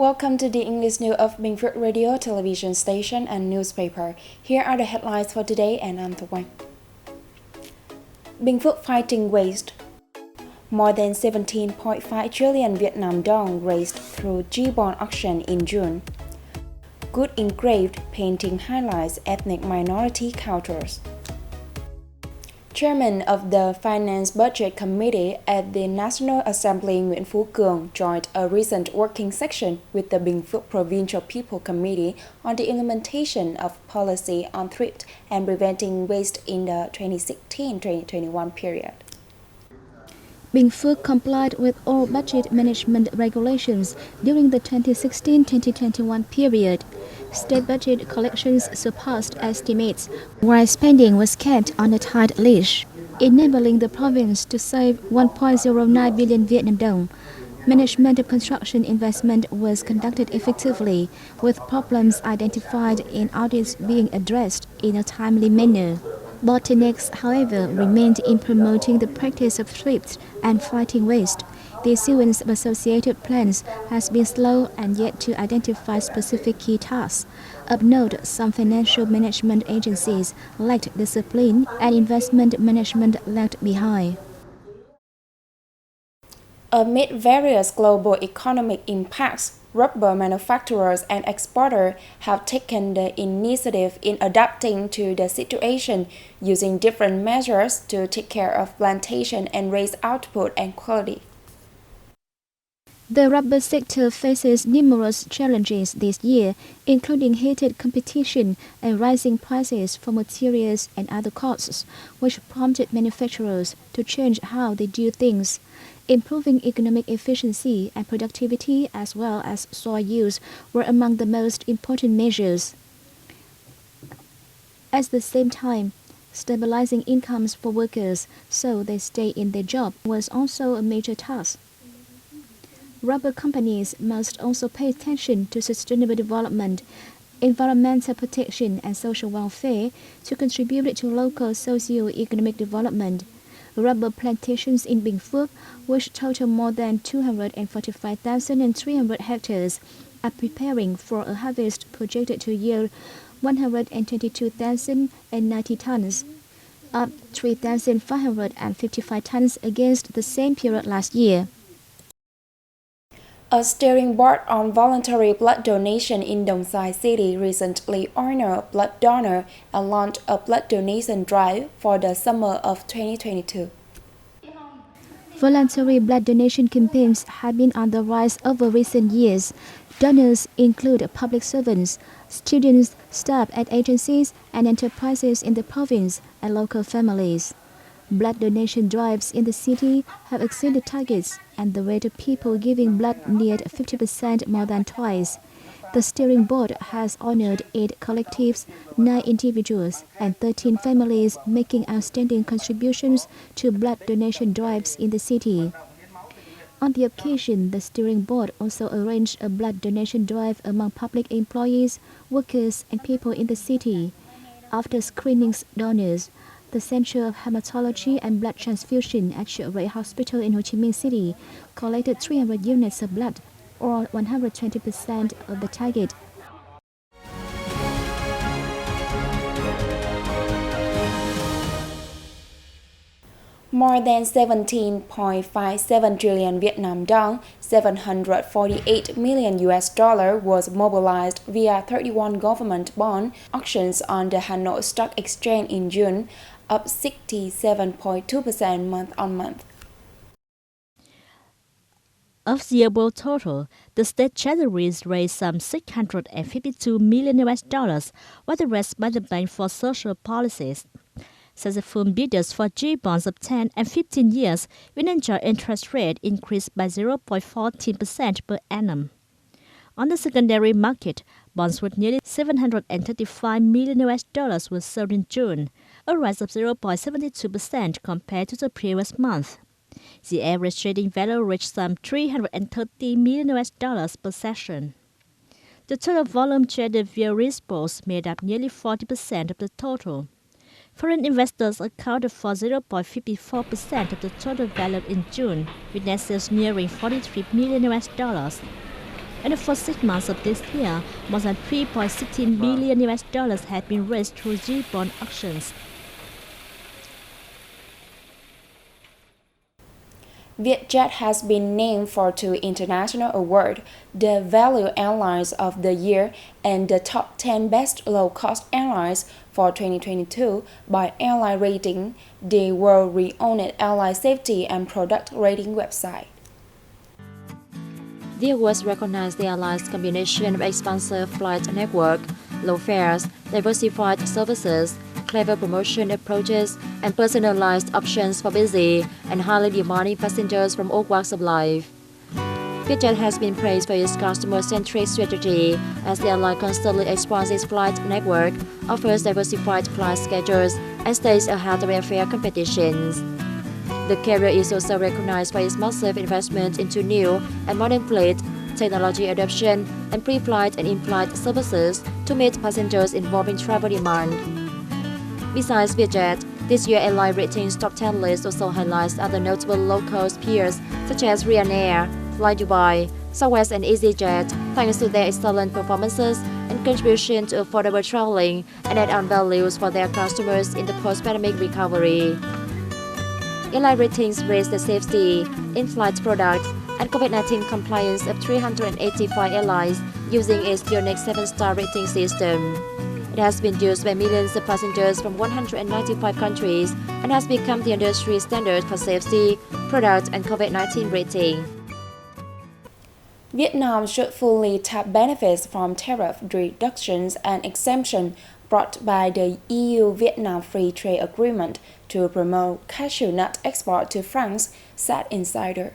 Welcome to the English news of Binh Phuoc radio, television station, and newspaper. Here are the headlines for today, and I'm the one. Binh Phuoc fighting waste. More than 17.5 trillion Vietnam dong raised through G-bond auction in June. Good engraved painting highlights ethnic minority cultures. Chairman of the Finance Budget Committee at the National Assembly Binh Phuoc joined a recent working session with the Binh Phuoc Provincial People Committee on the implementation of policy on thrift and preventing waste in the 2016-2021 period. Binh Phuoc complied with all budget management regulations during the 2016-2021 period. State budget collections surpassed estimates, while spending was kept on a tight leash, enabling the province to save 1.09 billion Vietnam dong. Management of construction investment was conducted effectively, with problems identified in audits being addressed in a timely manner. Bottlenecks, however, remained in promoting the practice of thrift and fighting waste. The issuance of associated plans has been slow and yet to identify specific key tasks. Of note, some financial management agencies lacked discipline and investment management lagged behind. Amid various global economic impacts, rubber manufacturers and exporters have taken the initiative in adapting to the situation, using different measures to take care of plantation and raise output and quality. The rubber sector faces numerous challenges this year, including heated competition and rising prices for materials and other costs, which prompted manufacturers to change how they do things. Improving economic efficiency and productivity as well as soil use were among the most important measures. At the same time, stabilizing incomes for workers so they stay in their job was also a major task. Rubber companies must also pay attention to sustainable development, environmental protection, and social welfare to contribute to local socio-economic development. Rubber plantations in Binh Phuoc, which total more than 245,300 hectares, are preparing for a harvest projected to yield 122,090 tons, up 3,555 tons against the same period last year. A steering board on voluntary blood donation in Dong Sai City recently honored a blood donor and launched a blood donation drive for the summer of 2022. Voluntary blood donation campaigns have been on the rise over recent years. Donors include public servants, students, staff at agencies and enterprises in the province, and local families. Blood donation drives in the city have exceeded targets, and the rate of people giving blood neared 50% more than twice. The steering board has honored 8 collectives, 9 individuals, and 13 families making outstanding contributions to blood donation drives in the city. On the occasion, the steering board also arranged a blood donation drive among public employees, workers, and people in the city. After screening donors, the Center of Hematology and Blood Transfusion at Ray Hospital in Ho Chi Minh City collected 300 units of blood, or 120% of the target. More than 17.57 trillion Vietnam dong, $748 million was mobilized via 31 government bond auctions on the Hanoi Stock Exchange in June, up 67.2% month-on-month. Of the above total, the state treasuries raised some $652 million, while the rest by the Bank for Social Policies. Successful bidders for G-bonds of 10 and 15 years will enjoy interest rate increased by 0.14% per annum. On the secondary market, bonds worth nearly $735 million were sold in June, a rise of 0.72% compared to the previous month. The average trading value reached some $330 million per session. The total volume traded via repos made up nearly 40% of the total. Foreign investors accounted for 0.54% of the total value in June, with net sales nearing $43 million. In the first 6 months of this year, more than $3.16 billion had been raised through G-bond auctions. Vietjet has been named for 2 international awards, the Value Airlines of the Year and the Top 10 Best Low-Cost Airlines for 2022 by Airline Rating, the world-renowned airline safety and product rating website. The awards recognize the airline's combination of expansive flight network, low fares, diversified services, clever promotion approaches, and personalized options for busy and highly demanding passengers from all walks of life. Vietjet has been praised for its customer-centric strategy as the airline constantly expands its flight network, offers diversified flight schedules, and stays ahead of airfare competitions. The carrier is also recognized for its massive investment into new and modern fleet, technology adoption, and pre-flight and in-flight services to meet passengers' evolving travel demand. Besides Vietjet, this year's Airline Ratings Top 10 list also highlights other notable low-cost peers such as Ryanair, Fly Dubai, Southwest and EasyJet, thanks to their excellent performances and contribution to affordable traveling and add-on values for their customers in the post-pandemic recovery. Airline Ratings raised the safety, in-flight products, and COVID-19 compliance of 385 airlines using its unique 7-star rating system. It has been used by millions of passengers from 195 countries and has become the industry standard for safety, product, and COVID-19 rating. Vietnam should fully tap benefits from tariff reductions and exemption brought by the EU-Vietnam Free Trade Agreement to promote cashew nut export to France, said insider.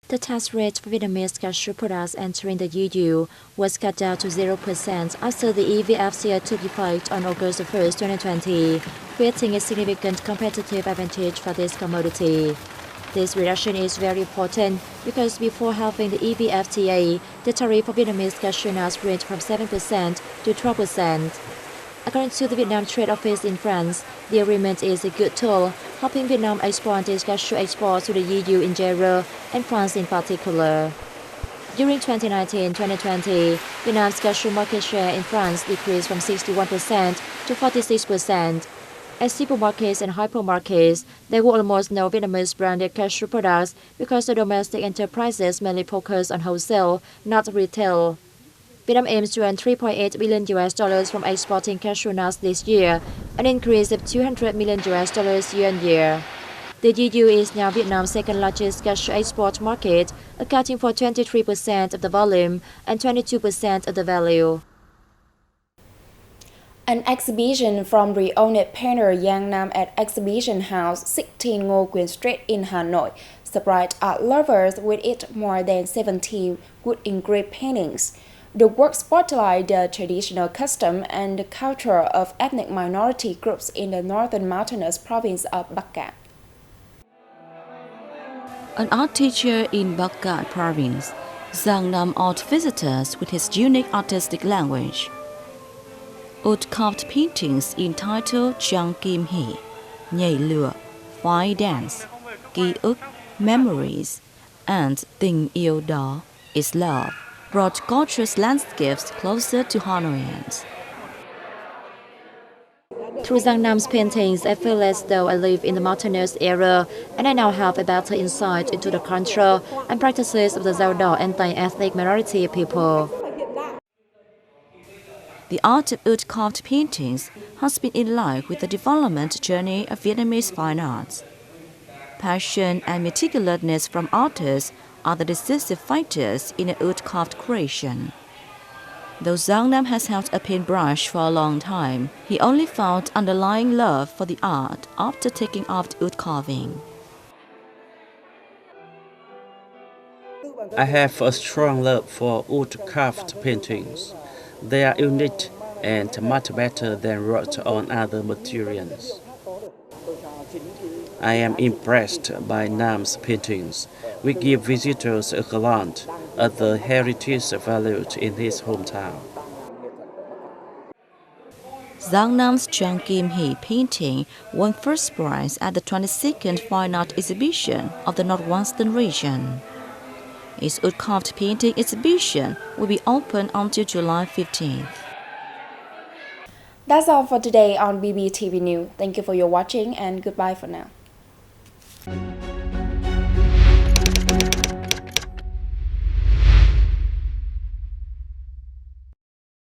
The tax rate for Vietnamese cashew products entering the EU was cut down to 0% after the EVFTA took effect on August 1, 2020, creating a significant competitive advantage for this commodity. This reduction is very important because before having the EVFTA, the tariff for Vietnamese cashew nuts ranged from 7% to 12%. According to the Vietnam Trade Office in France, the agreement is a good tool, helping Vietnam expand its cashew exports to the EU in general and France in particular. During 2019-2020, Vietnam's cashew market share in France decreased from 61% to 46%. At supermarkets and hypermarkets, there were almost no Vietnamese branded cashew products because the domestic enterprises mainly focus on wholesale, not retail. Vietnam aims to earn $3.8 billion from exporting cashew nuts this year, an increase of $200 million year-on-year. The EU is now Vietnam's second-largest cashew export market, accounting for 23% of the volume and 22% of the value. An exhibition from renowned painter Giang Nam at Exhibition House 16 Ngô Quyền Street in Hanoi surprised art lovers with its more than 70 wood-engraved paintings. The work spotlight the traditional custom and the culture of ethnic minority groups in the northern mountainous province of Bắc Cạn. An art teacher in Bắc Cạn province, Giang Nam art visitors with his unique artistic language. Wood-carved paintings entitled Giang Kim Hỷ, Nhảy Lửa, Fire Dance, Ký ức, Memories, and Tình Yêu Đó is Love brought gorgeous landscapes closer to Hanoians. Through Giang Nam's paintings, I feel as though I live in the mountainous area, and I now have a better insight into the culture and practices of the Dao Đỏ anti-ethnic minority people. The art of wood-carved paintings has been in line with the development journey of Vietnamese fine arts. Passion and meticulousness from artists are the decisive factors in a wood-carved creation. Though Giang Nam has held a paintbrush for a long time, he only found underlying love for the art after taking up wood carving. I have a strong love for wood-carved paintings. They are unique and much better than wrought on other materials. I am impressed by Nam's paintings, which give visitors a glance at the heritage valued in his hometown. Giang Nam's Giang Kim Hỷ painting won first prize at the 22nd Fine Art Exhibition of the Northwestern region. Its wood-carved painting exhibition will be open until July 15th. That's all for today on BPTV News. Thank you for your watching and goodbye for now.